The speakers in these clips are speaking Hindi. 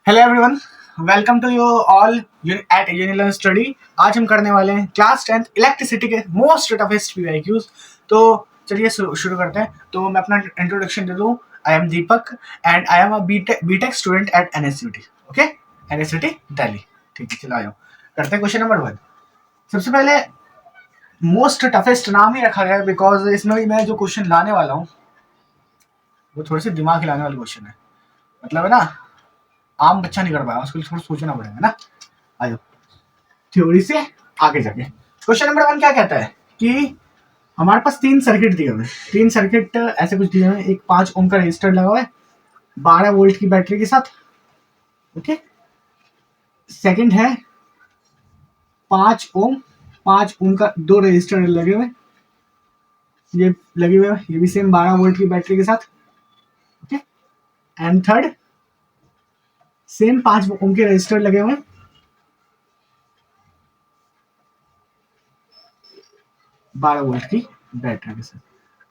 Hello everyone, welcome to you all at Unilearn study. आज हम करने वाले हैं क्लास 10th इलेक्ट्रिसिटी के मोस्ट टफेस्ट पीवाईक्यूज। तो चलिए शुरू करते हैं। तो मैं अपना इंट्रोडक्शन दे दूं। I am Deepak and I am a BTech student at NSUT. Okay, NSUT Delhi. ठीक है, चलो आ जाओ, करते हैं क्वेश्चन नंबर 1। सबसे पहले मोस्ट टफेस्ट नाम ही रखा गया है बिकॉज इसमें भी मैं जो क्वेश्चन लाने वाला हूँ वो थोड़े से दिमाग हिलाने वाले क्वेश्चन है। मतलब है ना, आम बच्चा नहीं कर पाया, उसको थोड़ा सोचना पड़ेगा ना। आयो थ्योरी से आगे जाके क्वेश्चन नंबर 1 क्या कहता है कि हमारे पास 3 सर्किट दिए हुए, 3 सर्किट ऐसे कुछ दिए हुए। एक 5 ओम का रेजिस्टर लगा हुआ है 12 वोल्ट की बैटरी के साथ। ओके, सेकंड है 5 ओम, 5 ओम का 2 रेजिस्टर लगे हुए, ये लगे हुए, ये भी सेम 12 वोल्ट की बैटरी के साथ। ओके, एंड थर्ड सेम 5 ओम के रेजिस्टर लगे हुए 12 वोल्ट की बैटरी के साथ।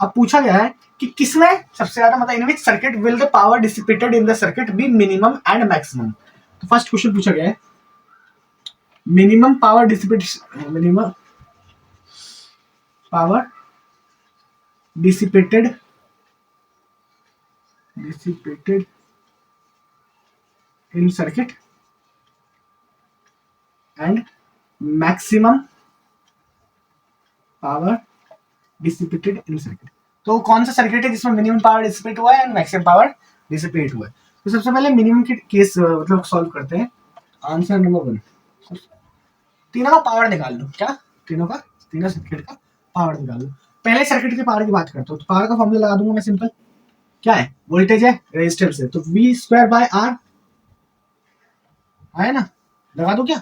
अब पूछा गया है कि किसमें सबसे ज्यादा, मतलब in which circuit will the power dissipated in the circuit be minimum and maximum. तो फर्स्ट क्वेश्चन पूछा गया है minimum power dissipated in circuit and maximum power dissipated in circuit. तो कौन सा सर्किट है जिसमें मिनिमम पावर डिसिपेट हुआ है एंड मैक्सिमम पावर डिसिपेट हुआ है। तो सबसे पहले मिनिमम के केस मतलब सॉल्व करते हैं। आंसर नंबर 1, तीनों का पावर निकाल लो। क्या तीनों सर्किट का पावर निकाल लो। पहले सर्किट के पावर की बात करता हूँ तो पावर का फॉर्मूला लगा दूंगा मैं सिंपल। क्या है, वोल्टेज है रेजिस्टेंस है, तो V स्क्वायर बाय R आया ना, लगा दो क्या,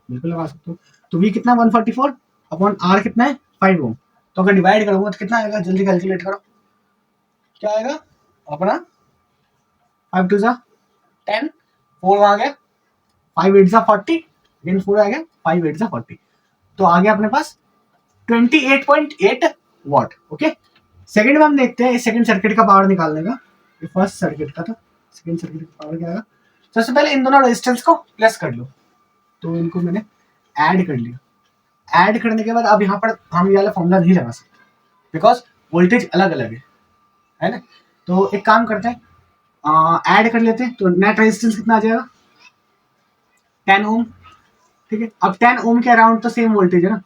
बिल्कुल लगा सकते हो। तो V कितना 144 अपॉन R कितना है 5 ओम। तो अगर डिवाइड करूंगा तो कितना आएगा, जल्दी कैलकुलेट करो। क्या आएगा अपना 5 2 जा 10, 4 आ गया, 5 8 जा 40, अगेन 4 आ गया, 5 8 जा 40। तो आ गया अपने पास 28.8 वॉट। ओके, सेकंड में हम देखते हैं इस सेकंड सर्किट का पावर निकालने का। ये फर्स्ट सर्किट का था, सेकंड सर्किट का पावर क्या आएगा। सबसे पहले इन दोनों रेजिस्टेंस को प्लस कर लो। तो इनको मैंने ऐड कर लिया। ऐड करने के बाद अब यहाँ पर हम ये वाला फॉर्मूला नहीं लगा सकते बिकॉज वोल्टेज अलग अलग है ना। तो एक काम करते हैं, ऐड कर लेते हैं। तो नेट रेजिस्टेंस कितना आ जाएगा 10 ओम। ठीक है, अब 10 ओम के अराउंड तो सेम वोल्टेज है ना,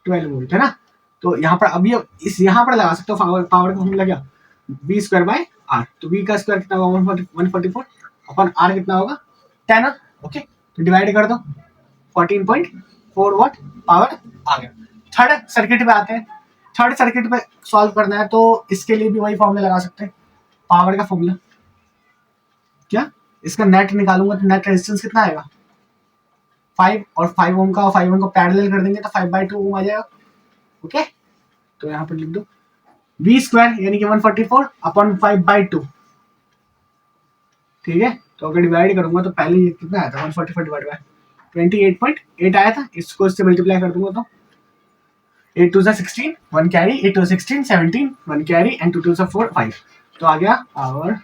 12 वोल्ट है ना। तो यहाँ पर अभी इस यहाँ पर लगा सकते हो पावर का फॉर्मूला क्या, V स्क्वायर बाय R। तो V का स्क्वायर कितना होगा 144 अपन R कितना होगा 10। ओके, तो डिवाइड कर दो 14.4 वाट पावर आ गया। थर्ड सर्किट पे आते हैं। थर्ड सर्किट पे सॉल्व करना है तो इसके लिए भी वही फॉर्मूला लगा सकते हैं, पावर का फॉर्मूला। क्या, इसका नेट निकालूंगा तो नेट रेजिस्टेंस कितना आएगा 5, और 5 ओम का और 5 ओम को पैरेलल कर देंगे तो 5/2 ओम आ जाएगा। ओके, तो यहाँ पर लिख दो V स्क्वायर यानी कि 144 अपॉन 5/2। ठीक है, तो अगर डिवाइड करूंगा तो पहले ये कितना आया था 144 डिवाइड बाय 28.8 आया था, इसको इससे मल्टीप्लाई कर दूंगा तो 8 2 16, 1 कैरी, 8 2 16 17, 1 कैरी एंड 2 2 4 5। तो आ गया पावर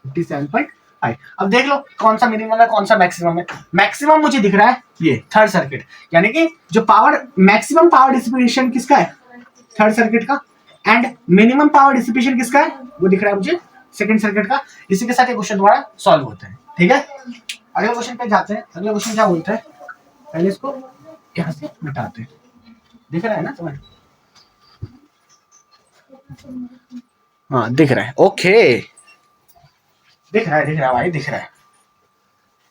57.5। अब देख लो कौन सा मिनिमम है कौन सा मैक्सिमम है। मैक्सिमम मुझे दिख रहा है ये थर्ड सर्किट, यानी कि जो पावर मैक्सिमम पावर डिसिपेशन किसका है थर्ड सर्किट का, एंड मिनिमम पावर डिसिपेशन किसका है वो दिख रहा है मुझे सेकंड सर्किट का। इसी के साथ ये क्वेश्चन तुम्हारा सॉल्व होता है। ठीक है, अगले क्वेश्चन पे जाते हैं। अगला क्वेश्चन क्या बोलता है, पहले इसको यहाँ से मिटाते हैं। दिख रहा है ना तुम्हें, हाँ दिख रहा है। ओके, दिख रहा है भाई, दिख रहा है।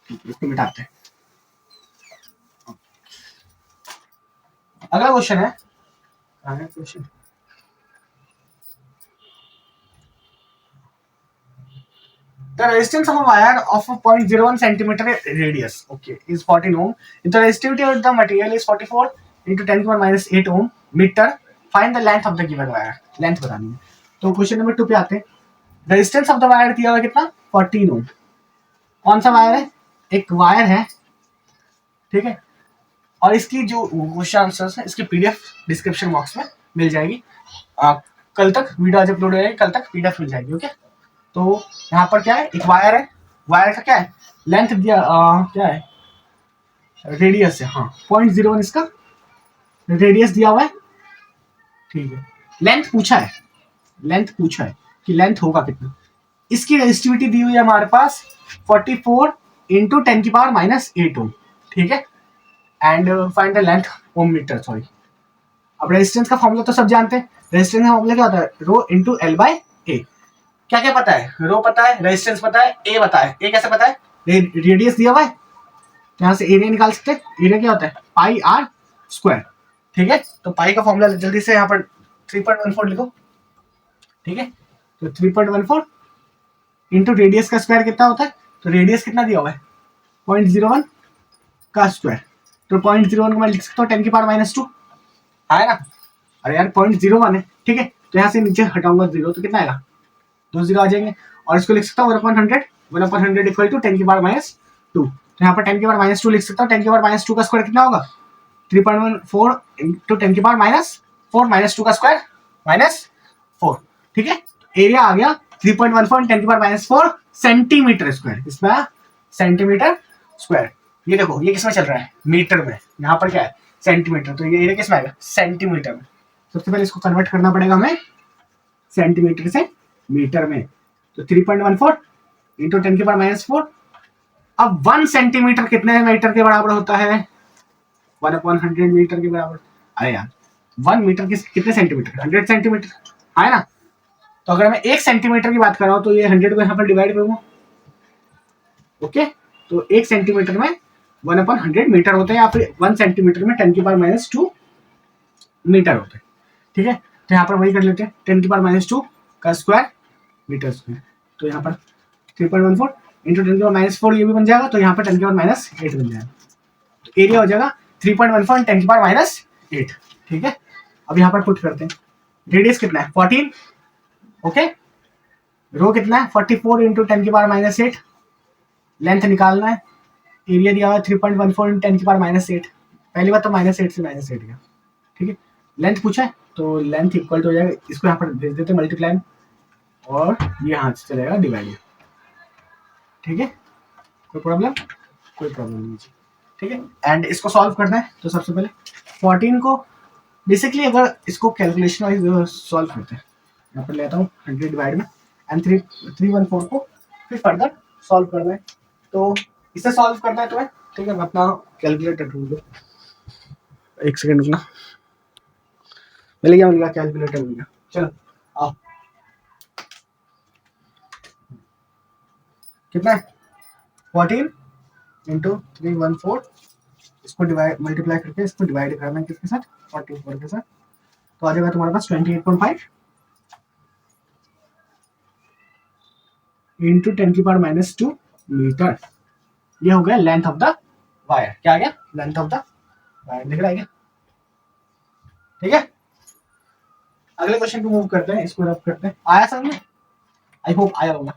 इसको मिटाते हैं। अगला क्वेश्चन है, question the resistance of a wire of a 0.01 centimeter radius, okay, is 14 ohm. If the resistivity of the material is 44 into 10 to the minus 8 ohm meter, find the length of the given wire. Length बतानी है। तो क्वेश्चन नंबर 2 पे आते हैं। रेजिस्टेंस ऑफ द वायर दिया हुआ कितना 14 ओम। कौन सा वायर है, एक वायर है। ठीक है, और इसकी जो क्वेश्चन आंसर्स है इसकी पीडीएफ डिस्क्रिप्शन बॉक्स में मिल जाएगी। कल तक वीडियो आज अपलोड हो जाएगी, कल तक पीडीएफ मिल जाएगी। ओके, तो यहाँ पर क्या है, एक वायर है, वायर का क्या है लेंथ दिया, क्या है रेडियस है, हाँ 0.01 इसका रेडियस दिया हुआ है, ठीक है। लेंथ पूछा है, लेंथ पूछा है कि लेंथ होगा कितना। इसकी रेजिस्टिविटी दी हुई है हमारे पास 44 इंटू 10⁻⁻8 ओम, ठीक है। And find the length ohm metre, sorry. अब रेजिस्टेंस का फॉर्मूला तो सब जानते हैं, रेजिस्टेंस का फॉर्मूला क्या होता है, रो इंटू एल बाय ए। क्या क्या पता है, रो पता है, रेजिस्टेंस पता है, ए पता है। ए कैसे पता है, रेडियस दिया हुआ है, तो यहाँ से एरिया निकाल सकते हैं। एरिया क्या होता है, पाई आर स्क्वायर, ठीक है। तो पाई का फॉर्मूला जल्दी से यहाँ पर 3.14 लिखो, ठीक है। तो 3.14 इंटू रेडियस का स्क्वायर कितना होता है, तो रेडियस कितना दिया हुआ है 0.01 का स्क्वायर, तो 0.01 को मैं लिख सकता हूँ 10⁻⁻2, है ना। अरे यार 0.01 है, ठीक है। तो यहाँ से नीचे हटाऊंगा जीरो, तो कितना आएगा, 2 जीरो आ जाएंगे। और इसको लिख सकता हूँ 1/100, 1/100 इक्वल टू 10⁻⁻2। तो यहाँ पर 10⁻⁻2 लिख सकता हूँ। 10⁻⁻2 का स्क्वायर कितना होगा, 3.14 इंटू 10⁻⁻4 माइनस 2 का स्क्वायर -4, ठीक है। एरिया आ गया 3.14 10⁻⁻4 सेंटीमीटर स्क्वायर, इसमें सेंटीमीटर स्क्वायर। ये देखो ये किसमें चल रहा है, मीटर में, यहाँ पर क्या है सेंटीमीटर, तो ये एरिया किसमें आएगा, सेंटीमीटर में। सबसे पहले इसको कन्वर्ट करना पड़ेगा हमें सेंटीमीटर से मीटर में। तो 3.14 इंटू 10⁻⁻4। अब 1 सेंटीमीटर कितने मीटर के बराबर होता है, 1/100 मीटर के बराबर। अरे यार 1 मीटर कितने सेंटीमीटर, 100 सेंटीमीटर, है ना। तो अगर मैं 1 सेंटीमीटर की बात कर रहा हूं तो ये 100 को यहाँ पर डिवाइड करूंगा, ओके। तो 1 सेंटीमीटर में 1/100 मीटर होते हैं, या फिर 1 सेंटीमीटर में 10⁻⁻2 मीटर होते हैं, ठीक है। तो यहाँ पर वही कर लेते हैं, 10⁻⁻2 का स्क्वायर मीटर स्क्वायर। तो यहाँ पर 3.14 इंटू 10⁻⁻4 ये भी बन जाएगा, तो यहाँ पर 10⁻⁻8 बन जाएगा। तो एरिया हो जाएगा 3.14 10⁻⁻8, ठीक है। अब यहाँ पर पुट करते हैं, रेडियस कितना है 14, ओके। रो कितना है 44 इंटू 10⁻⁻8, लेंथ निकालना है, एरिया दिया हुआ है 3.14 इंटू 10⁻⁸। पहली बात तो -8 से -8 गया, ठीक है। लेंथ पूछा है तो लेंथ इक्वल टू हो जाएगा, इसको यहाँ पर भेज देते मल्टीप्लाई में, और ये हाथ से चलेगा डिवाइड, ठीक है। कोई प्रॉब्लम, कोई प्रॉब्लम नहीं, ठीक है। एंड इसको सॉल्व करना है, तो सबसे पहले 14 को बेसिकली अगर इसको कैलकुलेशन वाइज सॉल्व करते हैं, यहाँ पर लेता हूँ 100 डिवाइड में, एंड 314 को फिर फर्दर सॉल्व करना है। तो इसे सॉल्व करना है तुम्हें, ठीक है। मैं अपना कैलकुलेटर ढूंढ लो, एक सेकंड रुकना, मिल गया, मिल गया कैलकुलेटर, मिल गया। चलो आओ, कितना है 14 इंटू 314, इसको डिवाइड मल्टीप्लाई करके इसको डिवाइड करना है किसके साथ, 44 के साथ। तो आ जाएगा तुम्हारे पास 28.5 इंटू 10⁻⁻2 मीटर। ये हो गया लेंथ ऑफ द वायर। क्या आ गया, लेंथ ऑफ द वायर, दिख रहा है क्या, ठीक है। अगले क्वेश्चन को मूव करते हैं, इसको रब करते हैं। आया समझ में, आई होप आया होगा।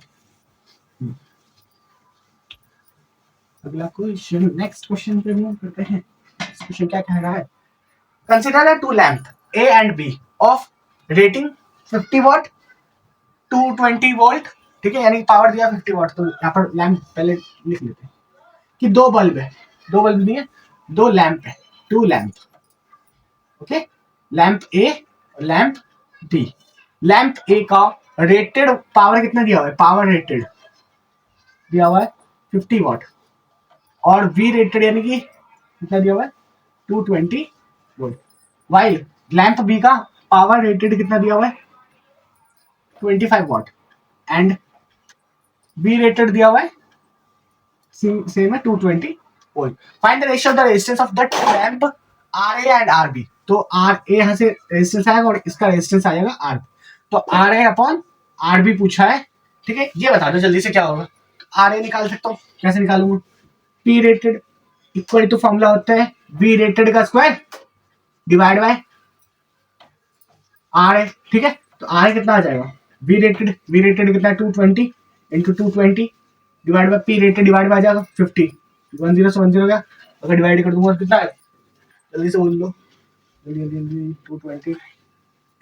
अगला क्वेश्चन, नेक्स्ट क्वेश्चन पे मूव करते हैं। क्वेश्चन क्या कह रहा है, consider a two lamp A and B of rating 50 watt 220 volt, ठीक है, यानी पावर दिया 50 वॉट। तो यहाँ पर लैंप पहले लिख लेते हैं कि दो बल्ब है, दो बल्ब नहीं है, दो लैंप है, 2 लैंप, ओके। लैंप ए और लैंप डी। लैंप ए का रेटेड पावर कितना दिया हुआ है, पावर रेटेड दिया हुआ है 50 वॉट, और वी रेटेड यानी कि कितना दिया हुआ है 220 वोल्ट। वाइल लैंप बी का पावर रेटेड कितना दिया हुआ है 25 वॉट, एंड बी रेटेड दिया हुआ है सेम है 220 volt. Find the ratio of the resistance of the two lamp R A and R B. तो आर ए यहाँ से रेजिस्टेंस आएगा और इसका रेजिस्टेंस आएगा आर बी। तो R A upon R B पूछा है, ठीक है। ये बता दो जल्दी से क्या होगा, आर ए निकाल सकता हूँ, कैसे निकालूंगा, P rated equal to formula होता है वी रेटेड का square divide by R A, ठीक है। तो आर ए कितना आ जाएगा, वी रेटेड कितना है 220 into 220 divide by P rated divide by आ जाएगा 50, 10 से 10 गया, अगर डिवाइड कर दूंगा कितना है, जल्दी से बोल लो, जल्दी जल्दी 220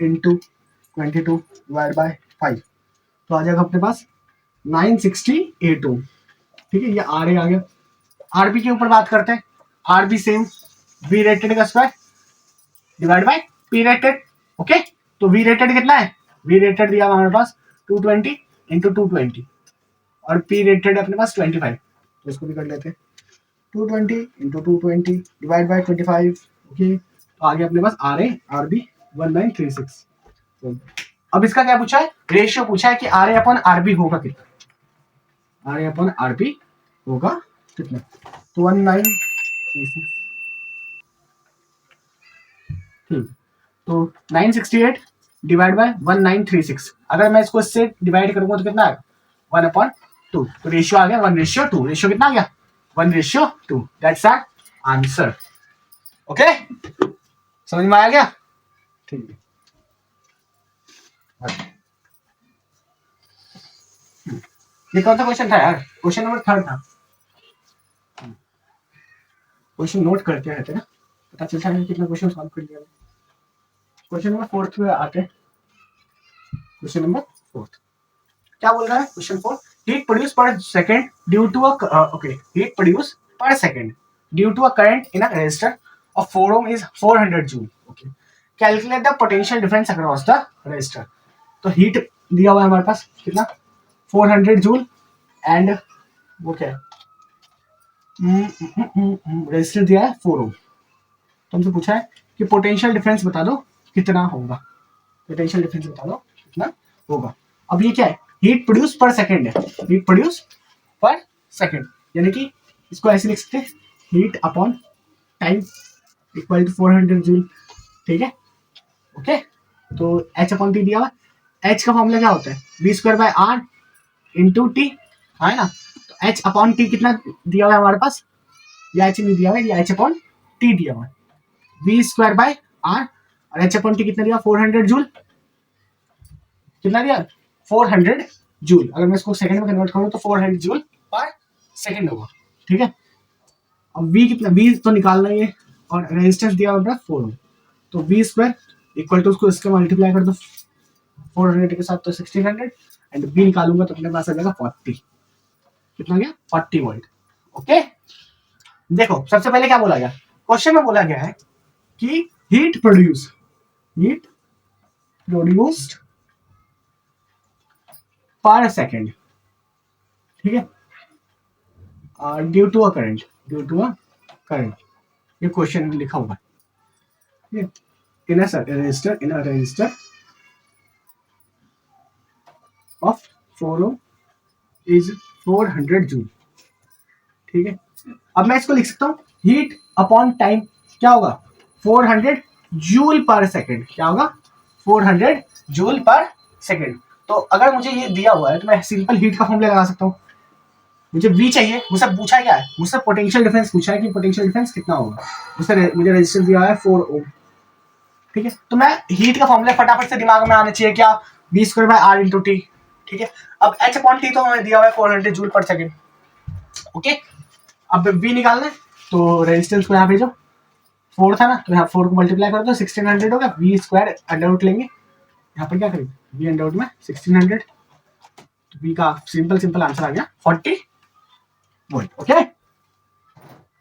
इंटू 22 डिवाइड बाय 5, तो आ जाएगा अपने पास 960 ओम। ठीक है, ये आर ए आ गया। आरबी के ऊपर बात करते हैं। आरबी सेम वी रेटेड का square divide by P rated. Okay, तो वी रेटेड कितना है? वी रेटेड दिया हमारे पास 220 इंटू 220 और पी रेटेड अपने पास 25, तो इसको भी कर लेते हैं 220 इंटू 220 डिवाइड बाय 25। ओके, तो आगे अपने पास आर ए आर बी 1936। तो अब इसका क्या पूछा है? रेशियो पूछा है कि R A upon R B होगा कितना। R A upon R B होगा कितना? तो 1936। ठीक, तो 968 डिवाइड बाय 1936। अगर मैं इसको इससे डिवाइड करूंगा तो कितना आएगा? 1/2। तो रेशियो आ गया 1:2। रेशियो कितना आ गया? 1:2। That's our answer. ओके, समझ में आ गया? ठीक है, ये कौन सा क्वेश्चन था यार? क्वेश्चन नंबर 3 था। क्वेश्चन नोट करते रहते ना, पता चलता है कितना क्वेश्चन सॉल्व कर लिया। क्वेश्चन नंबर 4 पे आते हैं। क्वेश्चन नंबर 4 क्या बोल रहा है? Question 4, heat produce per second due to heat produce per second due to a current in a resistor of 4 ohm is 400 joule. Okay, calculate the potential difference across the resistor. तो हीट दिया हुआ है हमारे पास कितना? 400 जूल एंड वो क्या है? रेजिस्टर दिया है 4 ohm। तो हमसे पूछा है कि पोटेंशियल डिफरेंस बता दो कितना होगा। पोटेंशियल डिफरेंस बता दो कितना होगा। अब ये क्या है? हीट प्रोड्यूस पर सेकंड है। हीट प्रोड्यूस पर सेकंड यानी कि इसको ऐसे लिख सकते हैं, heat upon time equal to 400 joule. ठीक है, ओके। तो एच अपॉन टी दिया हुआ। एच का फॉर्मूला क्या होता है? V square by R into T, है ना। तो एच अपॉन टी कितना दिया हुआ है हमारे पास? या एच नहीं दिया हुआ है, या एच अपॉन टी दिया हुआ है। वी स्क्वायर बाय आर और एच अपॉन टी कितना दिया? 400 जूल। कितना दिया? 400 जूल। अगर मैं इसको सेकंड में कन्वर्ट करूं तो 400 जूल पर सेकंड होगा। ठीक है, अब वी कितना? वी तो निकालना ही है और रेजिस्टेंस दिया होगा 4 ओम। तो वी स्क्वायर इक्वल टू उसको इसके मल्टीप्लाई कर दो 400 के साथ, तो 1600 एंड बी निकालूंगा तो अपने पास आ जाएगा 40। कितना गया? 40 वोल्ट। ओके, देखो सबसे पहले क्या बोला गया? क्वेश्चन में बोला गया है कि हीट प्रोड्यूस्ड पर सेकेंड, ठीक है, ड्यू टू अ करंट। ये क्वेश्चन में लिखा हुआ है in a resistor of 4 ohm is 400 joule. ठीक है, अब मैं इसको लिख सकता हूँ हीट अपॉन टाइम क्या होगा? 400 जूल पर सेकेंड। क्या होगा? 400 जूल पर सेकेंड। तो अगर मुझे ये दिया हुआ है तो मैं सिंपल हीट का फॉर्मूला लगा सकता हूँ। मुझे वी चाहिए, मुझसे पूछा क्या है? मुझसे पोटेंशियल डिफरेंस पूछा है कि पोटेंशियल डिफरेंस कितना होगा। मुझे रेजिस्टेंस दिया है 4 ओम। ठीक है, तो मैं हीट का फॉर्मूला फटाफट से दिमाग में आना चाहिए क्या? V square by R into T. ठीक है, अब एच अपॉन टी तो हमें दिया हुआ है 400 जूल पर सेकेंड। ओके, अब वी निकालना है तो रेजिस्टेंस को यहाँ भेजो। 4 था ना, तो यहाँ 4 को मल्टीप्लाई कर दो, 1600 होगा। वी स्क्वायर अंडर रूट लेंगे, यहाँ पर क्या करेंगे? वी अंडर रूट में 1600, तो वी का सिंपल आंसर आ गया 40 वोल्ट। ओके,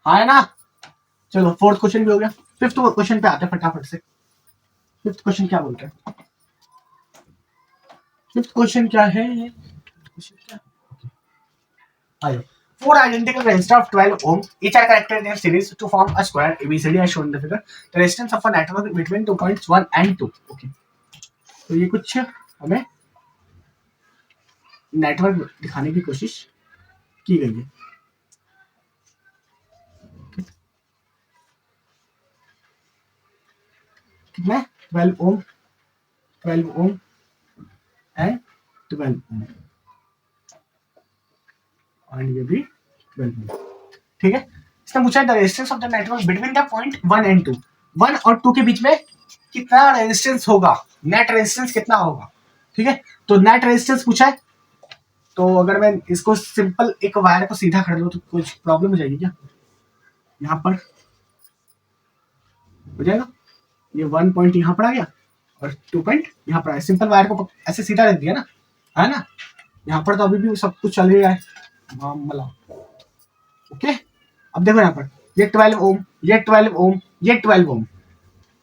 हाँ है ना। चलो फोर्थ क्वेश्चन भी हो गया। फिफ्थ क्वेश्चन पे आते हैं फटाफट से। फिफ्थ क्वेश्चन क्या बोलते हैं? फिफ्थ क्वेश्चन क्या है? आयो, four identical resistors of 12 ohm each are connected in series to form a square ABCD as shown in the figure. The resistance of a network between 2 points 1 and 2. Okay, तो ये कुछ हमें नेटवर्क दिखाने की कोशिश की गई है। कितना? 12 ओम, 12 ओम एंड 12 ओम, एंड ये भी 12 ओम। ठीक है, इसने पूछा the resistance of the network between the point 1 and 2। 1 और 2 के बीच में कितना रेजिस्टेंस होगा? नेट रेजिस्टेंस कितना होगा? ठीक है, तो नेट रेजिस्टेंस पूछा है। तो अगर मैं इसको सिंपल एक वायर को सीधा कर दूं तो कुछ प्रॉब्लम हो जाएगी क्या? यहाँ पर हो जाएगा, ये 1 पॉइंट यहाँ पर आ गया और 2 पॉइंट यहाँ पर आया। सिंपल वायर को ऐसे सीधा रख दिया ना, है ना। यहाँ पर तो अभी भी सब कुछ चल ही रहा है मामला। ओके, अब देखो यहाँ पर ये 12 ओम, ये 12 ओम, ये 12 ओम,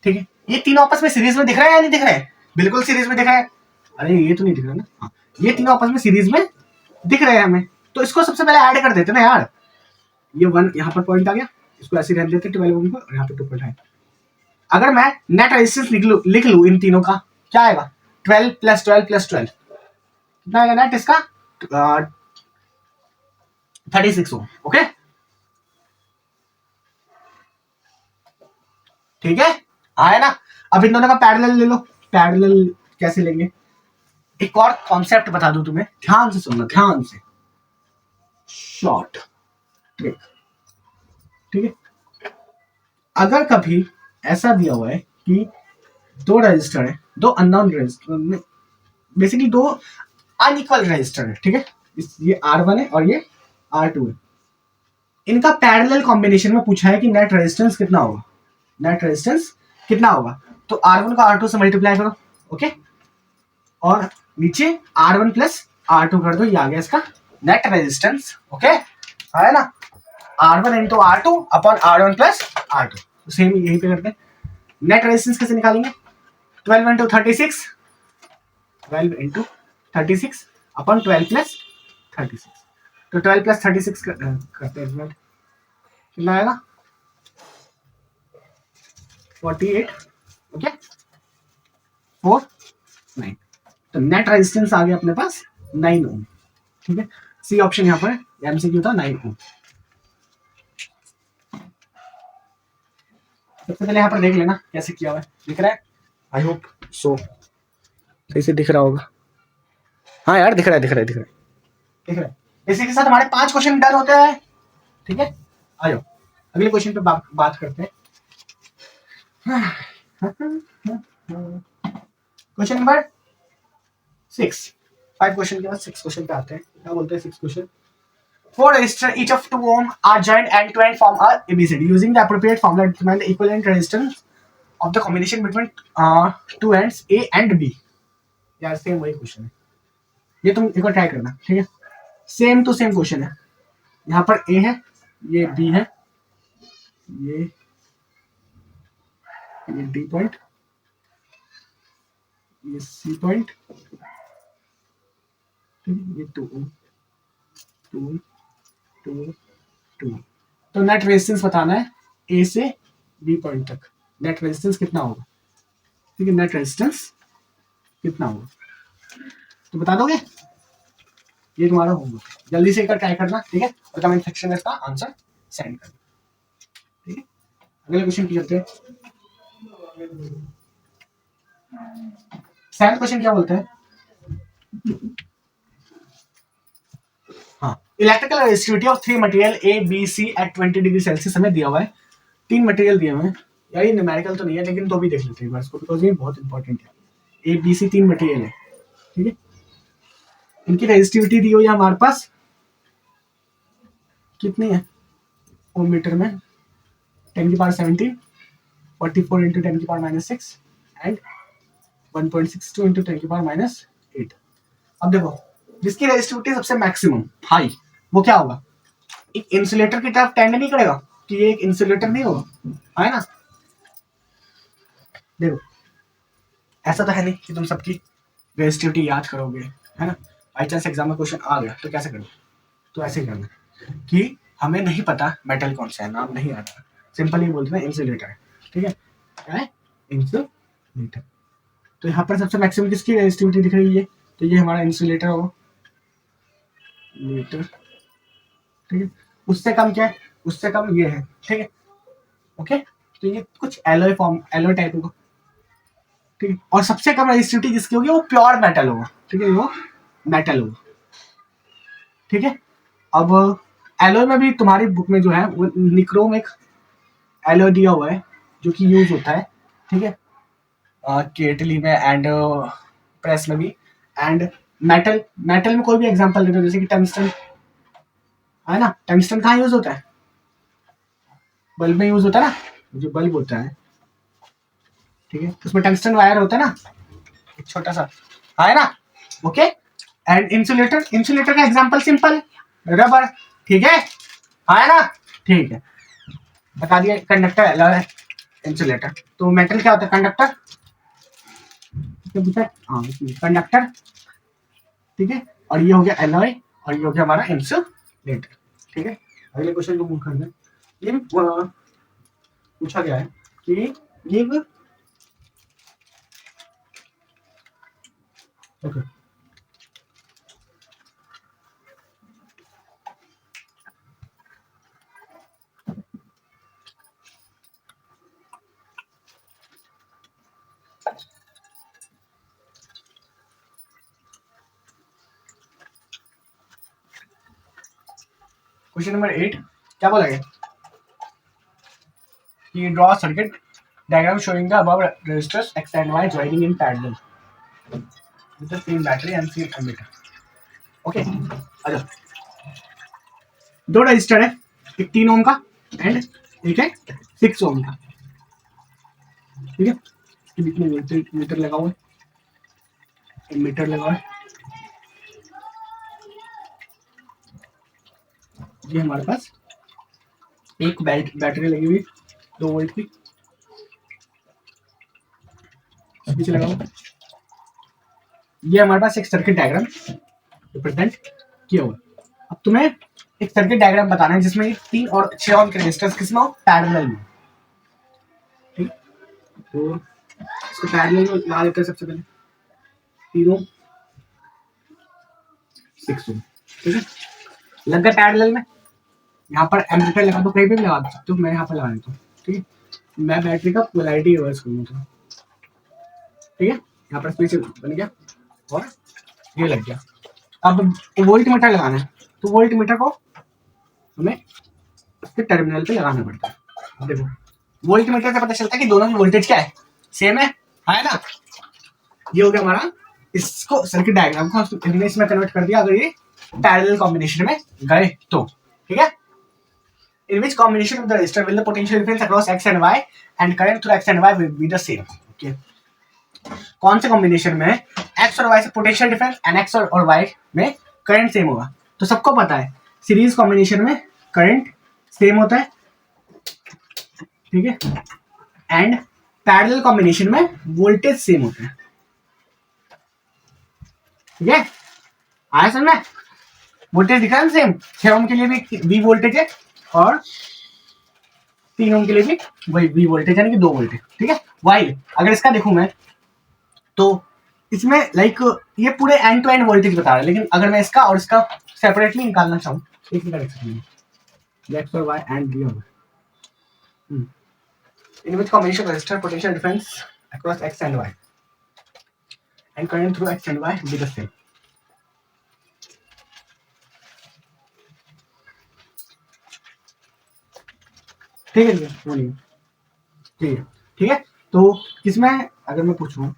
ठीक है। ये तीनों आपस में सीरीज में दिख रहा है या नहीं दिख रहा है? बिल्कुल सीरीज में दिख रहा है। अरे ये तो नहीं दिख रहा ना, हाँ ये तीनों आपस में सीरीज में दिख रहे हैं हमें, तो इसको सबसे पहले ऐड कर देते ना यार। ये 1 यहाँ पर पॉइंट आ गया, इसको ऐसे रहने देते 12 ओम को, और यहाँ पे 2.5। अगर मैं नेट रेजिस्टेंस लिख लूँ इन तीनों का, क्या आएगा? 12 + 12 + 12 कितना आएगा नेट इसका? 36 ओम। ओके, ठीक है, आया ना। अब इन दोनों का पैरेलल ले लो। पैरेलल कैसे लेंगे? एक और कॉन्सेप्ट बता दूं तुम्हें, ध्यान से सुनना, ध्यान से। शॉर्ट ट्रिक, ठीक है। अगर कभी ऐसा दिया हुआ है कि दो रजिस्टर है, दो अननोन रजिस्टर, बेसिकली दो अनइक्वल रजिस्टर है, ठीक है। ये R1 है और ये R2 है। इनका पैरेलल कॉम्बिनेशन में पूछा है कि नेट रेजिस्टेंस कितना होगा, नेट रेजिस्टेंस कितना होगा। तो R1 को R2 से मल्टीप्लाई करो, ओके, और नीचे R1 + R2 कर दो, ये आ गया इसका नेट रेजिस्टेंस। ओके, है ना। R1 × R2 upon R1 + R2, same यहीं पे करते हैं। नेट रेजिस्टेंस कैसे निकालेंगे? 12 × 36, 12 × 36 अपॉन 12 + 36। तो 12 + 36 करते हैं, कितना आएगा? 48, ओके, 4 9। तो नेट रेजिस्टेंस आ गया अपने पास 9 ओम, ठीक है। सी ऑप्शन यहाँ पर एमसीक्यू था, 9 ओम। सबसे पहले यहाँ पर देख लेना कैसे किया हुआ है, दिख रहा है? आई होप सो सही से दिख रहा होगा। हाँ यार, दिख रहा है, दिख रहा है, दिख रहा है, दिख रहा है। इसी के साथ हमारे 5 क्वेश्चन डन होते हैं, ठीक है। आ जाओ अगले क्वेश्चन पे बात करते हैं। Question number 6। 5 क्वेश्चन के बाद 6 क्वेश्चन पे आते हैं। क्या बोलते हैं 6 question? 4 resistors each of 2 ohm are joined end to end form a ABCD. Using the appropriate formula, determine the equivalent resistance of the combination between two ends A and B. यार सेम वही क्वेश्चन है, ये तुम एक बार ट्राई करना, ठीक है। सेम टू सेम क्वेश्चन है। यहाँ पर A है, ये B है, ये D पॉइंट, ये C पॉइंट, ये 2 ohm, 2 ohm, 2 ohm, 2 ohm। तो नेट रेजिस्टेंस बताना है A से B पॉइंट तक, नेट रेजिस्टेंस कितना होगा, ठीक है। नेट रेजिस्टेंस कितना होगा तो बता दोगे? ये तुम्हारा होगा, जल्दी से एक ट्राई करना, ठीक है, और कमेंट सेक्शन में इसका आंसर सेंड करना, ठीक है। अगले क्वेश्चन की चलते हैं। 7 क्वेश्चन क्या बोलते हैं? हाँ, electrical resistivity of 3 material A B C at 20 degree Celsius हमें दिया हुआ है। 3 मटेरियल दिए हुए हैं यार, ये न्यूमेरिकल तो नहीं है लेकिन तो भी देख लेते हैं इसको, बिकॉज ये बहुत इंपॉर्टेंट है। ए बी सी 3 मटेरियल है, ठीक है। इनकी रेजिस्टिविटी दी हुई है हमारे पास, कितनी है ओम मीटर में? 10⁻17, 44 × 10⁻6 एंड 1.62 × 10⁻8। अब देखो, जिसकी रेजिस्टिविटी सबसे मैक्सिमम हाई, वो क्या होगा? एक इंसुलेटर की तरफ टेंड नहीं करेगा कि ये एक इंसुलेटर नहीं होगा, है ना। देखो ऐसा तो है नहीं कि तुम सबकी रेजिस्टिविटी याद करोगे, है ना। बाई चांस एग्जाम में क्वेश्चन आ गया तो कैसे करोगे? तो ऐसे ही करना कि हमें नहीं पता मेटल कौन सा है, नाम नहीं आ रहा, सिंपल ही बोलते हैं इंसुलेटर है, ठीक है। क्या है? इंसुलेटर। तो यहाँ पर सबसे मैक्सिमम किसकी रेजिस्टिविटी दिख रही है? तो ये हमारा इंसुलेटर होगा, मीटर, ठीक है। उससे कम क्या है? उससे कम ये है, ठीक है, ओके। तो ये कुछ एलॉय फॉर्म, एलॉय टाइप होगा, ठीक है। और सबसे कम रेजिस्टिविटी जिसकी होगी वो प्योर मेटल होगा, ठीक है, वो मेटल होगा, ठीक है। अब एलॉय में भी तुम्हारी बुक में जो है वो निक्रोम एक एलॉय दिया हुआ है जो कि यूज होता है, ठीक है, केटली में एंड प्रेस में भी। एंड मेटल में कोई भी एग्जांपल दे दो, जैसे कि टंगस्टन, है ना। टंगस्टन कहाँ यूज होता है? बल्ब में यूज होता है ना, जो बल्ब होता है, ठीक है, उसमें टंगस्टन वायर होता है ना, एक छोटा सा, है ना, ओके। एंड इंसुलेटर, इंसुलेटर का एग्जांपल सिंपल, रबर, ठीक है, हाँ है ना, ठीक है, बता दिया। कंडक्टर अलग है, इंसुलेटर। तो मेटल क्या होता है, कंडक्टर, हाँ कंडक्टर, ठीक है, और ये हो गया एलॉय, और ये हो गया हमारा इंसुलेटर, ठीक है। अगले क्वेश्चन को मूव करना है। ये भी पूछा गया है कि गिव, ओके, क्वेश्चन नंबर 8 क्या बोला गया कि draw circuit diagram showing the above resistors X and Y joining in parallel with the same battery and same ammeter. Okay, अच्छा, दो रजिस्टर है, एक 3 ओम का एंड एक है 6 ओम का, ठीक है। इसके बीच में मीटर लगा हुआ है, मीटर लगा हुआ है, ये हमारे पास एक बैटरी लगी हुई 2 वोल्ट की, पीछे लगा हुआ। ये हमारे पास एक सर्किट डायग्राम रिप्रेजेंट किया हुआ। अब तुम्हें एक सर्किट डायग्राम बताना है जिसमें 3 और 6 ओम के रेजिस्टर्स किसमें हो, पैरेलल में, ठीक। तो इसको पैरेलल में लगा देते हैं सबसे पहले, 3 ओम 6 ओम, ठीक है, लग गया पैरेलल में। यहाँ पर एम्पलीफायर लगा दो, कहीं भी लगा सकते हो, मैं यहाँ पर लगा देता हूँ, ठीक है। मैं बैटरी का पोलैरिटी रिवर्स करूँगा, ठीक है, यहाँ पर स्विच बन गया और ये लग गया। अब वोल्ट मीटर लगाना है, तो वोल्ट मीटर को हमें उसके टर्मिनल पे लगाना पड़ता है। देखो वोल्ट मीटर से पता चलता है कि दोनों की वोल्टेज क्या है, सेम है ना। ये हो गया हमारा, इसको सर्किट डायग्राम को हमने इसमें कन्वर्ट कर दिया अगर ये पैरेलल कॉम्बिनेशन में गए तो, ठीक है। In which combination of the resistor will the potential difference across x and y and current through x and y will be the same? Okay. कौन से कॉम्बिनेशन में x और y से पोटेंशियल डिफरेंस एंड x और y में करंट सेम होगा? तो सबको पता है सीरीज कॉम्बिनेशन में करंट सेम होता है, ठीक है, एंड पैरेलल कॉम्बिनेशन में वोल्टेज सेम होता है, ठीक है। आया समझ में? वोल्टेज दिख रहा है सेम, 6 ओम के लिए भी v वोल्टेज है और 3 ओम के लिए भी वही v वोल्टेज यानी कि 2 वोल्ट है, ठीक है। वाइल अगर इसका देखूं मैं तो इसमें लाइक ये पूरे एंड टू एंड वोल्टेज बता रहा है, लेकिन अगर मैं इसका और इसका सेपरेटली निकालना चाहूँ एक मिनट देख सकते हैं, x और y एंड v होगा, in which combination of resistor potential difference across x and y and current through x and y will be the same। ठीक है जी, वो नहीं, ठीक है, ठीक है। तो किसमें अगर मैं पूछूं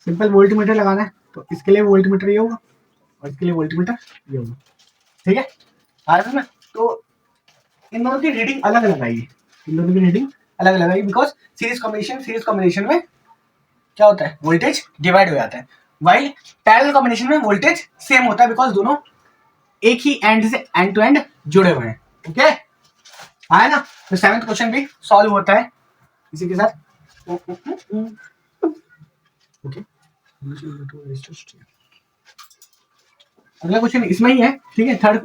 सिंपल वोल्ट मीटर लगाना है तो इसके लिए वोल्ट मीटर ये होगा और इसके लिए वोल्ट मीटर ये होगा, ठीक है। आया ना? तो इन दोनों की रीडिंग अलग अलग आएगी, इन दोनों की रीडिंग अलग अलग आएगी बिकॉज सीरीज कॉम्बिनेशन में क्या होता है, वोल्टेज डिवाइड हो जाता है, वाइल पैरेलल कॉम्बिनेशन में वोल्टेज सेम होता है बिकॉज दोनों एक ही एंड से एंड टू एंड जुड़े हुए हैं, ओके। आया ना? तो 7th क्वेश्चन भी सॉल्व होता है इसी के साथ, ओके। अगला क्वेश्चन इसमें ही है, ठीक है, थर्ड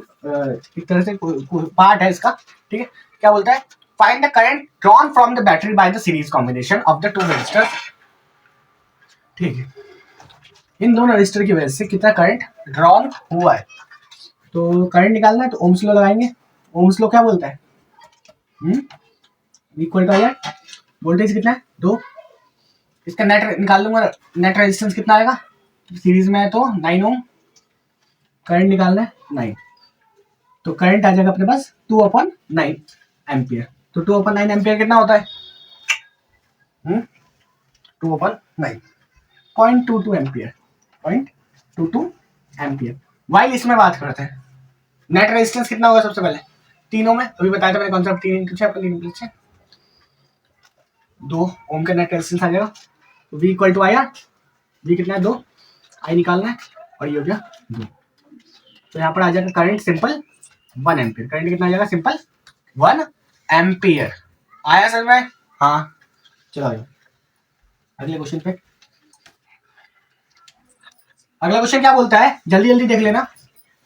एक तरह से पार्ट है इसका, ठीक है। क्या बोलता है, find the current drawn from the battery by the series combination of the 2 resistors, ठीक है। इन दोनों रेजिस्टर की वजह से कितना करंट ड्रॉन हुआ है, तो करंट निकालना है तो ओम्स लॉ लगाएंगे। ओम्स लॉ क्या बोलता है, इक्वल टू वोल्टेज कितना है 2, इसका नेट निकाल लूंगा, नेट रेजिस्टेंस कितना आएगा, सीरीज में है तो 9 ओम, करंट निकालना है 9, तो करंट आ जाएगा अपने पास 2/9 एम्पियर। तो 2/9 एम्पियर कितना होता है, 2/9 0.22 एम्पियर, 0.22 एम्पियर। वाइल इसमें बात करते हैं नेट रेजिस्टेंस कितना होगा, सबसे पहले 3 ओम है, अभी बताया था मैंने कॉन्सेप्ट, 3 2 ओम का नेट रेजिस्टेंस आ जाएगा, V इक्वल टू आया V कितना है 2, I निकालना है और ये हो गया 2। तो यहाँ पर आ जाएगा करंट सिंपल 1 एम्पियर। करंट कितना आ जाएगा सिंपल 1 एम्पियर। आया सर में? हाँ चलो आइए अगले क्वेश्चन पे। अगला क्वेश्चन क्या बोलता है, जल्दी जल्दी देख लेना,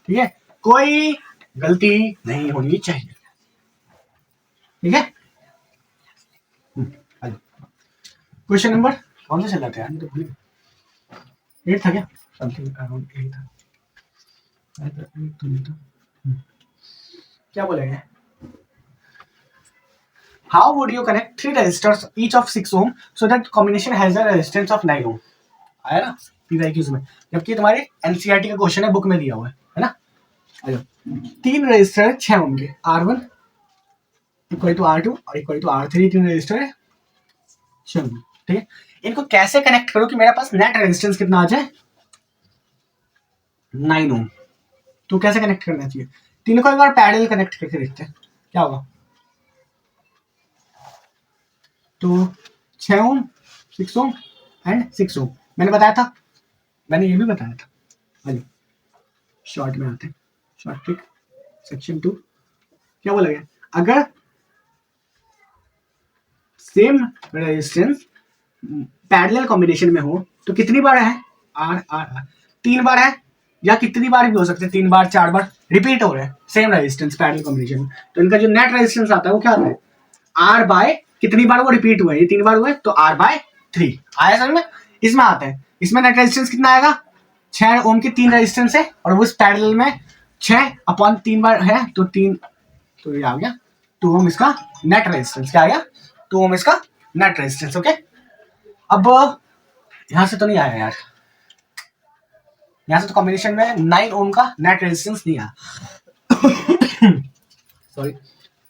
ठीक है? कोई गलती नहीं होनी चाहिए, ठीक है? क्वेश्चन नंबर कौन सा चला था यार, तो भूल गया। 8 था क्या? समथिंग अराउंड 8 था। क्या बोलेंगे? How would you connect 3 resistors each of 6 ohm so that combination has a resistance of 9 ohm? आया ना PYQs में, जबकि तुम्हारे NCERT का क्वेश्चन है, बुक में दिया हुआ है ना? आइए 3 रजिस्टर 6 ओम के, R1 इक्वल टू R2 और इक्वल टू R3, 3 रजिस्टर है 6 ओम, ठीक है? इनको कैसे कनेक्ट करो कि मेरे पास नेट रेजिस्टेंस कितना आ जाए 9 ओम। तो कैसे कनेक्ट करना चाहिए? तीनों को एक बार पैरेलल कनेक्ट करके देखते हैं क्या होगा। तो 6 ओम 6 ओम एंड 6 ओम मैंने बताया था, मैंने ये भी बताया था। आइए शॉर्ट में आते हैं, शॉर्ट ट्रिक सेक्शन 2। क्या बोला गया? अगर सेम रेजिस्टेंस पैरेलल कॉम्बिनेशन में हो तो कितनी बार है आर आर आर 3 बार है, या कितनी बार भी हो सकते हैं, 3 बार 4 बार रिपीट हो रहे हैं सेम रेजिस्टेंस पैरेलल कॉम्बिनेशन में। तो इनका जो नेट रेजिस्टेंस आता है वो क्या आता है आर बाय कितनी बार वो रिपीट हुए, ये 3 बार हुए तो R बाय 3 आया समझ में। इसमें आता है, इसमें नेट रेजिस्टेंस कितना आएगा 6 ओम की 3 रेजिस्टेंस है और उस पैरेलल में 6/3 बार है तो 3, तो ये आ गया 2 ओम इसका नेट रेजिस्टेंस। क्या आ गया 2 ओम इसका नेट रेजिस्टेंस। ओके अब यहां से तो नहीं आया यार, यहां से तो कॉम्बिनेशन में 9 ओम का नेट रेजिस्टेंस नहीं आया सॉरी।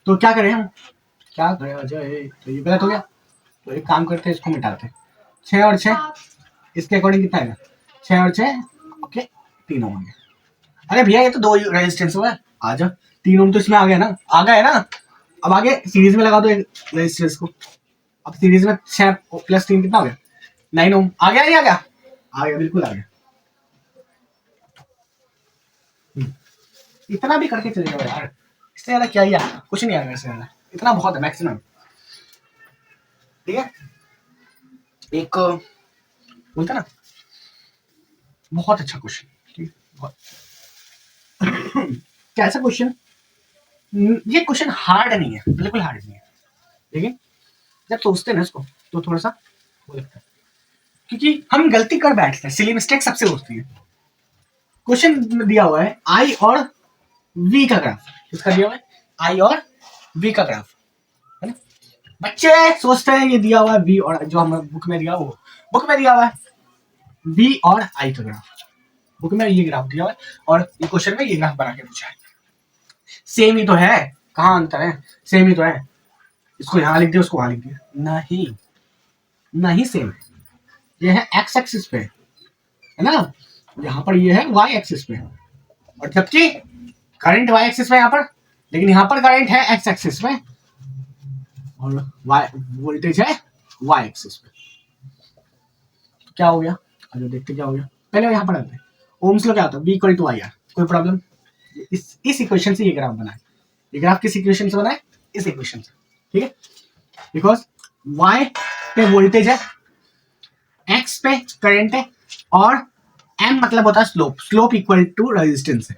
तो क्या करें हम, क्या करें अजय, तो ये गलत हो गया। तो एक काम करते हैं, इसको मिटाते हैं। 6 और 6 इसके अकॉर्डिंग कितना आएगा 6 और 6 ओके 3 ओम। अरे भैया ये तो 2 रेजिस्टेंस हुआ है, आ जाओ 3 ओम तो इसमें आ गया ना, आ गया है ना। अब आगे सीरीज में लगा दो एक रेजिस्टेंस को, अब सीरीज में 6 + 3 कितना हो गया 9 ओम। आ गया नहीं आ गया? आ गया, बिल्कुल आ गया। इतना भी करके चले जाओ यार, इससे ज्यादा क्या ही है, कुछ नहीं आएगा इससे ज्यादा, इतना बहुत है मैक्सिमम, ठीक है? एक बोलते ना बहुत अच्छा क्वेश्चन, ठीक है? कैसा क्वेश्चन? ये क्वेश्चन हार्ड नहीं है, बिल्कुल हार्ड नहीं है, लेकिन जब सोचते हैं ना इसको तो थोड़ा सा वो लगता है, क्योंकि हम गलती कर बैठते हैं, सिली मिस्टेक सबसे होती है। क्वेश्चन दिया हुआ है आई और वी का ग्राफ, किसका दिया हुआ है आई और वी का ग्राफ, है ना? बच्चे सोचते हैं ये दिया हुआ है वी और, जो हमें बुक में दिया वो बुक में दिया हुआ है वी और आई का ग्राफ, बुक में ये ग्राफ दिया हुआ है और ये क्वेश्चन में ये ग्राफ बना के पूछा है। सेम ही तो है, कहाँ अंतर है, सेम ही तो है। इसको यहाँ लिख दिया उसको वहां लिख दिया, नहीं नहीं सेम, ये है एक्स एक्सिस पे है ना, यहाँ पर ये है वाई एक्सिस पे, और जबकि करंट वाई एक्सिस पे यहाँ पर, लेकिन यहाँ पर करंट है एक्स एक्सिस पे और वाई वोल्टेज है वाई एक्सिस पे। तो क्या हो गया, अरे देखते क्या हो गया, पहले यहाँ पर आते हैं। ओम्स लो क्या होता है V = IR, कोई प्रॉब्लम? इस इक्वेशन से ये ग्राफ बना है, ये ग्राफ किस इक्वेशन से बना है, इस इक्वेशन से, ठीक है? बिकॉज Y पे वोल्टेज है, X पे करंट है और M मतलब होता है slope, slope equal to resistance है,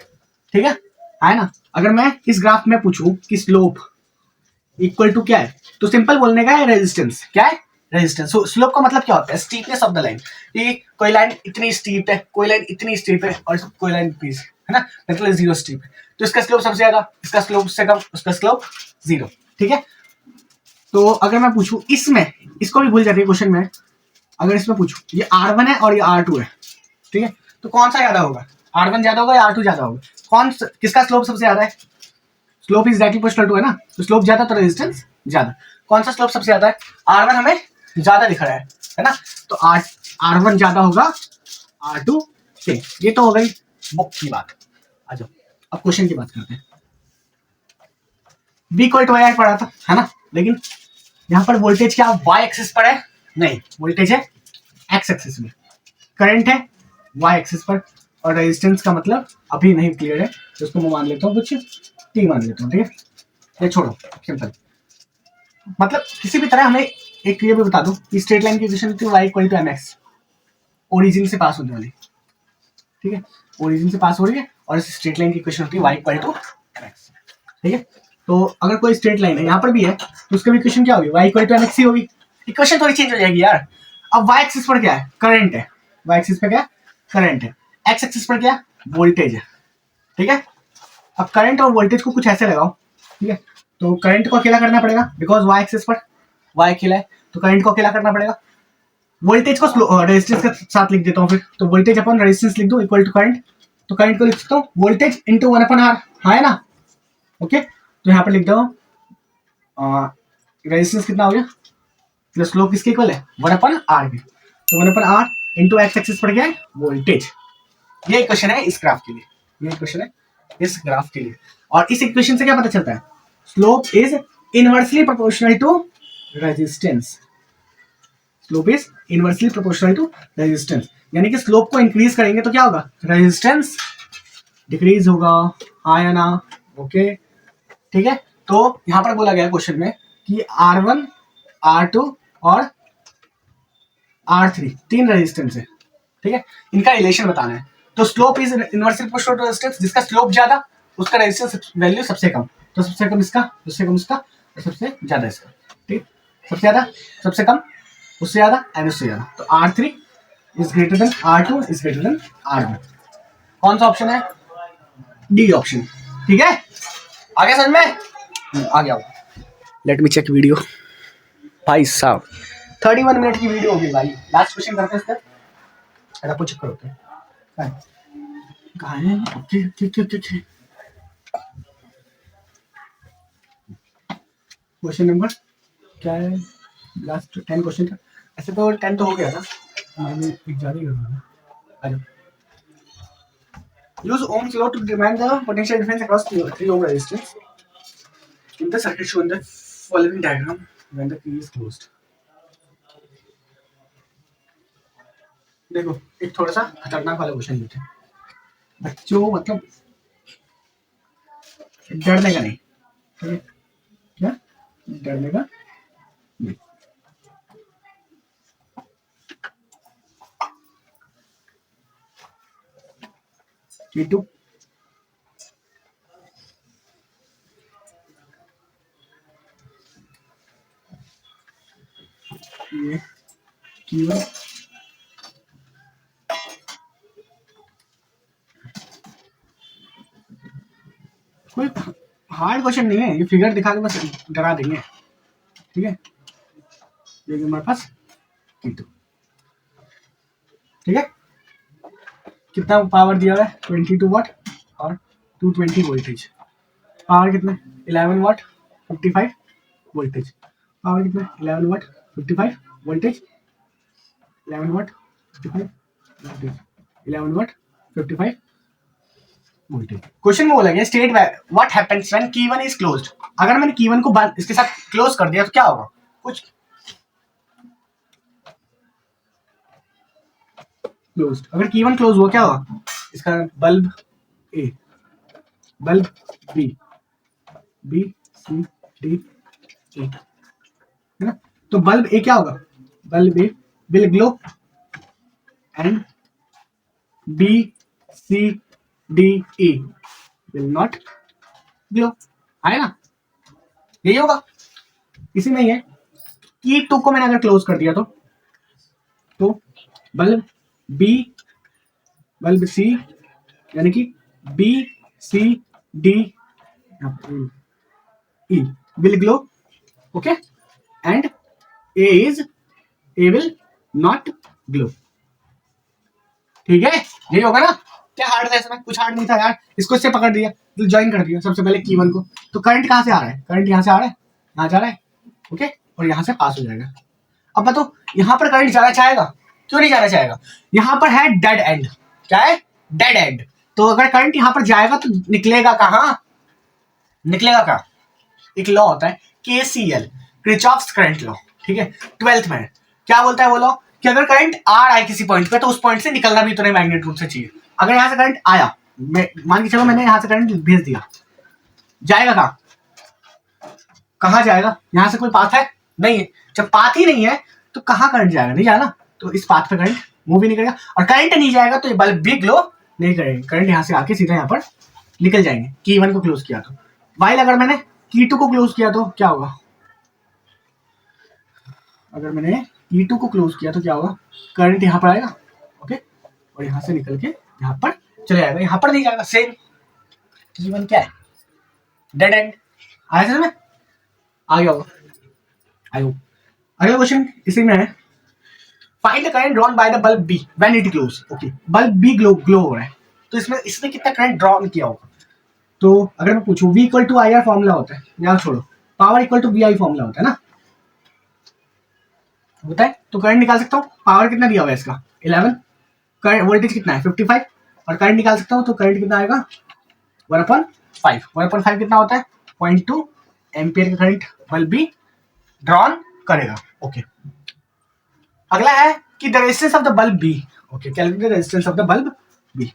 ठीक है ना? अगर मैं इस ग्राफ में पूछूं कि स्लोप इक्वल टू क्या है, तो सिंपल बोलने का है रेजिस्टेंस। क्या है रेजिस्टेंस। स्लोप का मतलब क्या होता है स्टीपनेस ऑफ द लाइन, ये कोई लाइन इतनी स्टीप है, कोई लाइन इतनी स्टीप है और कोई लाइन इतनी है ना, मतलब 0 स्टीप है, तो इसका स्लोप सबसे ज्यादा, इसका स्लोप से कम, उसका स्लोप 0, ठीक है? तो अगर मैं पूछूं इसमें, इसको भी भूल जाती है क्वेश्चन में, अगर इसमें पूछूं ये R1 है और ये R2 है, ठीक है? तो कौन सा ज्यादा होगा, R1 ज्यादा होगा या R2 ज्यादा होगा? किसका स्लोप सबसे ज्यादा है, slope is directly proportional to है ना, तो स्लोप ज्यादा तो रेजिस्टेंस ज्यादा। कौन सा स्लोप सबसे ज्यादा है, R1 हमें ज्यादा दिख रहा है ना, तो R1 ज्यादा होगा R2 से। ये तो हो गई बुक की बात। आ जाओ अब क्वेश्चन की बात करते हैं। V = IR पढ़ा था है ना, लेकिन यहाँ पर वोल्टेज क्या y एक्सिस पर है, नहीं वोल्टेज है x एक्सिस में, करंट है y एक्सिस पर, और रेजिस्टेंस का मतलब अभी नहीं क्लियर है, तो उसको मैं मान लेता हूँ कुछ t मान लेता हूँ, ठीक है, ये छोड़ो, सिंपल। मतलब किसी भी तरह हमें एक ये भी बता दो कि स्ट्रेट लाइन की इक्वेशन होती है y equal to mx, origin से पास होने वाली, ठीक है, ओरिजिन से पास हो रही है, और इस स्ट्रेट लाइन की इक्वेशन होती है y इक्वल टू mx, ठीक है। तो अगर कोई स्ट्रेट लाइन है, यहाँ पर भी है, तो उसका इक्वेशन क्या होगी, y इक्वल टू mx ही होगी। इक्वेशन थोड़ी चेंज हो जाएगी यार। अब y एक्सिस पर क्या है, करंट है, y एक्सिस पर क्या करंट है, x एक्सिस पर क्या वोल्टेज है, ठीक है। अब करंट और वोल्टेज को कुछ ऐसे लगाओ, ठीक है, तो करंट को अकेला करना पड़ेगा बिकॉज y एक्सिस पर y अकेला है, तो करंट को अकेला करना पड़ेगा। वोल्टेज को रेजिस्टेंस के साथ लिख देता हूँ फिर, तो वोल्टेज अपॉन रेजिस्टेंस लिख दो इक्वल टू करंट, तो करंट को लिख सकता हूँ वोल्टेज इंटू 1/r, हाँ है ना, ओके। तो यहाँ पर लिख दो रेजिस्टेंस कितना हो गया, प्लस स्लोप किसके इक्वल है 1/r के, तो 1/r इंटू एक्स एक्सिस पर क्या है वोल्टेज। ये इक्वेशन है इस ग्राफ के लिए, ये इक्वेशन है इस ग्राफ के लिए। और इस इक्वेशन से क्या पता चलता है, slope is inversely proportional to resistance, slope is inversely proportional to resistance, यानी कि स्लोप को इंक्रीज करेंगे तो क्या होगा, रेजिस्टेंस डिक्रीज होगा, हाँ या ना, ओके, ठीक है। तो यहां पर बोला गया क्वेश्चन में कि R1 R2 और R3 तीन रेजिस्टेंस है, ठीक है, इनका रिलेशन बताना है। तो slope is inversely proportional to resistance, जिसका स्लोप ज्यादा उसका रेजिस्टेंस वैल्यू सबसे कम, तो सबसे कम इसका, उससे कम उसका, और सबसे ज्यादा इसका, ठीक, सबसे ज्यादा, सबसे कम, उससे ज्यादा एंड उससे ज्यादा, तो R3 is greater than R2 is greater than R1। कौन सा ऑप्शन है, डी ऑप्शन, ठीक है। आगे समझ में आ गया होगा। लेट मी चेक वीडियो, भाई साहब 31 मिनट की वीडियो होगी भाई। लास्ट क्वेश्चन करते हैं इसका, अगर कुछ करो कहाँ है, okay okay okay okay, question number क्या है, लास्ट 10 क्वेश्चन था, ऐसे तो 10 तो हो गया था, मैंने एक ज़्यादा ही कर रहा। Use Ohm's law to determine the potential difference across 3 ohm resistance in the circuit shown in the following diagram when the key is closed. देखो एक थोड़ा सा खतरनाक वाला क्वेश्चन लेते हैं बच्चों, मतलब डरने का नहीं, ठीक है, क्या डरने का नहीं। T2 ये Q1 कोई हार्ड क्वेश्चन नहीं है, ये फिगर दिखा के बस डरा देंगे, ठीक है। ये हमारे पास T2, ठीक है, कितना पावर दिया हुआ है 22 वाट और 220 वोल्टेज, पावर कितना 11 वाट 55 वोल्टेज, पावर कितना 11 watt 55 voltage, 11 watt 55 voltage, 11 watt 55 voltage. Question में बोला गया स्टेट व्हाट हैपेंस व्हेन की1 इज क्लोज्ड, अगर मैंने की1 को बंद इसके साथ क्लोज कर दिया तो क्या होगा, कुछ क्लोज्ड, अगर की1 क्लोज हुआ क्या होगा, इसका bulb A, bulb B, B C D A, है ना, तो बल्ब ए क्या होगा, bulb A will glow and B C D E will not glow, आए ना, यही होगा। इसी में ही है की2 को मैंने अगर क्लोज कर दिया तो बल्ब बी, बल्ब सी, यानी कि B C D E will glow, okay, and A will not glow, ठीक है, यही होगा ना। क्या हार्ड था इसमें, कुछ हार्ड नहीं था यार, इसको इससे पकड़ दिया, तो ज्वाइन कर दिया सबसे पहले की1 को, तो करंट कहाँ से आ रहा है, करंट यहाँ से आ रहा है, यहाँ जा रहा है, ओके, और यहाँ से पास हो जाएगा। अब बताओ यहाँ पर करंट जाना चाहेगा, क्यों नहीं जाना चाहेगा, यहाँ पर है डेड एंड, क्या है डेड एंड, तो अगर करंट यहाँ पर जाएगा तो निकलेगा कहाँ, निकलेगा कहाँ, एक लॉ होता है KCL, किरचॉफ्स करंट लॉ, ठीक है, 12th में क्या बोलता है वो लॉ कि अगर करंट आ रहा है किसी पॉइंट पे तो उस पॉइंट से निकलना भी उतने मैग्नेट रूप से चाहिए। अगर यहाँ से करंट आया, मान के चलो मैंने यहाँ से करंट भेज दिया, जाएगा कहाँ, कहाँ जाएगा? यहाँ से कोई पाथ है नहीं है। जब पाथ ही नहीं है तो कहाँ करंट जाएगा? नहीं जाएगा ना। तो इस पाथ पे करंट मूव भी नहीं करेगा, और करंट नहीं जाएगा तो ये बल्ब भी ग्लो नहीं करेंगे। करंट यहाँ से आके सीधा यहाँ पर निकल जाएंगे। की 1 को क्लोज किया तो, वाइल अगर मैंने की 2 को क्लोज किया तो क्या होगा? अगर मैंने की 2 को क्लोज किया तो क्या होगा? करंट यहाँ पर आएगा, ओके, और यहाँ से निकल के यहाँ पर चले जाएगा, यहाँ पर नहीं जाएगा। सेम की 1 क्या है? Dead and. आया समझ में? आ गया होगा, आई होप। अगला क्वेश्चन इसी में है, find the current drawn by the bulb B when it glows. Okay, bulb B glow हो रहा है तो इसमें इसने कितना करंट ड्रॉन किया होगा? तो अगर मैं पूछूं, V equal to I R formula होता है, यार छोड़ो, power equal to V I formula होता है ना, होता है। तो करंट निकाल सकता हूँ, पावर कितना दिया हुआ है इसका 11, करंट वोल्टेज कितना है 55, और करंट निकाल सकता हूँ तो करंट कितना आएगा 1/5। 1/5 कितना होता है 0.2 एम्पियर का करंट बल्ब भी ड्रॉन करेगा। ओके, अगला है कि the resistance of the bulb B. Okay, calculate the resistance of the bulb B.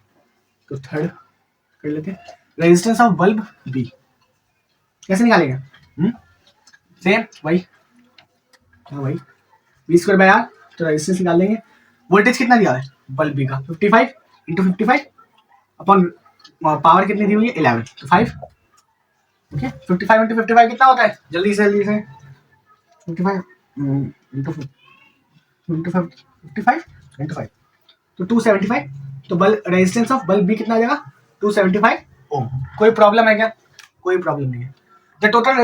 तो थर्ड कर लेते हैं, रेजिस्टेंस ऑफ बल्ब बी कैसे निकालेंगे? सेम वही, हाँ भाई, बी स्क्वायर बाय आर, तो रेजिस्टेंस निकाल लेंगे। वोल्टेज कितना दिया है बल्ब बी का 55 इंटू 55 अपॉन पावर कितनी दी हुई है 11, तो 5। ओके, 55 इंटू 55 कितना होता है? जल्दी से 55 इंटू 55 इंटू 5 तो 275। तो bulb resistance of bulb B कितना आ जाएगा 275 ओम। कोई प्रॉब्लम है क्या? कोई प्रॉब्लम नहीं है। The total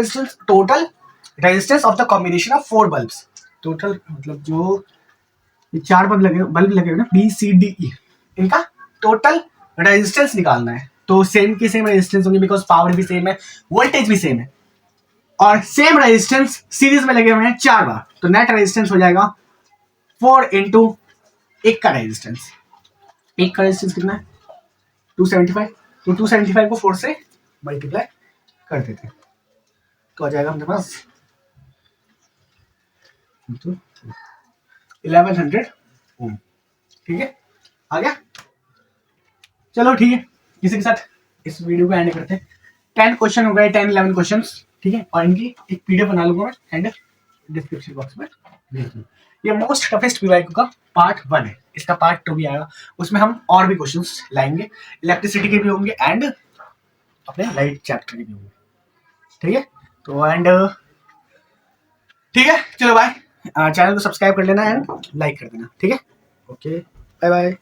resistance of the combination of 4 bulbs, total मतलब जो ये 4 बल्ब लगे हुए ना बी सी डी ई, इनका टोटल रेजिस्टेंस निकालना है। तो सेम की सेम रेजिस्टेंस होंगे बिकॉज पावर भी सेम है, वोल्टेज भी सेम है, और सेम रेजिस्टेंस सीरीज में लगे हुए हैं 4 बार, तो नेट रेजिस्टेंस हो जाएगा 4 इंटू एक का रेजिस्टेंस। एक का रेजिस्टेंस कितना है 275, तो 275 को 4 से मल्टीप्लाई कर देते हैं तो आ जाएगा हमारे पास 1100 ओम। ठीक है, आ गया। चलो ठीक है, इसी के साथ इस वीडियो को एंड करते हैं। 10 क्वेश्चन हो गए, 10-11 क्वेश्चन, ठीक है, और इनकी एक पीडीएफ बना लूंगा मैं एंड डिस्क्रिप्शन बॉक्स में भेज दूंगा। ये मोस्ट टफेस्ट पीवाईक्यू का पार्ट 1 है, इसका पार्ट 2 भी आएगा, उसमें हम और भी क्वेश्चंस लाएंगे, इलेक्ट्रिसिटी के भी होंगे एंड अपने लाइट चैप्टर के भी होंगे। ठीक है, तो एंड ठीक है, चलो बाय। चैनल को सब्सक्राइब कर लेना एंड लाइक कर देना। ठीक है, ओके, बाय बाय।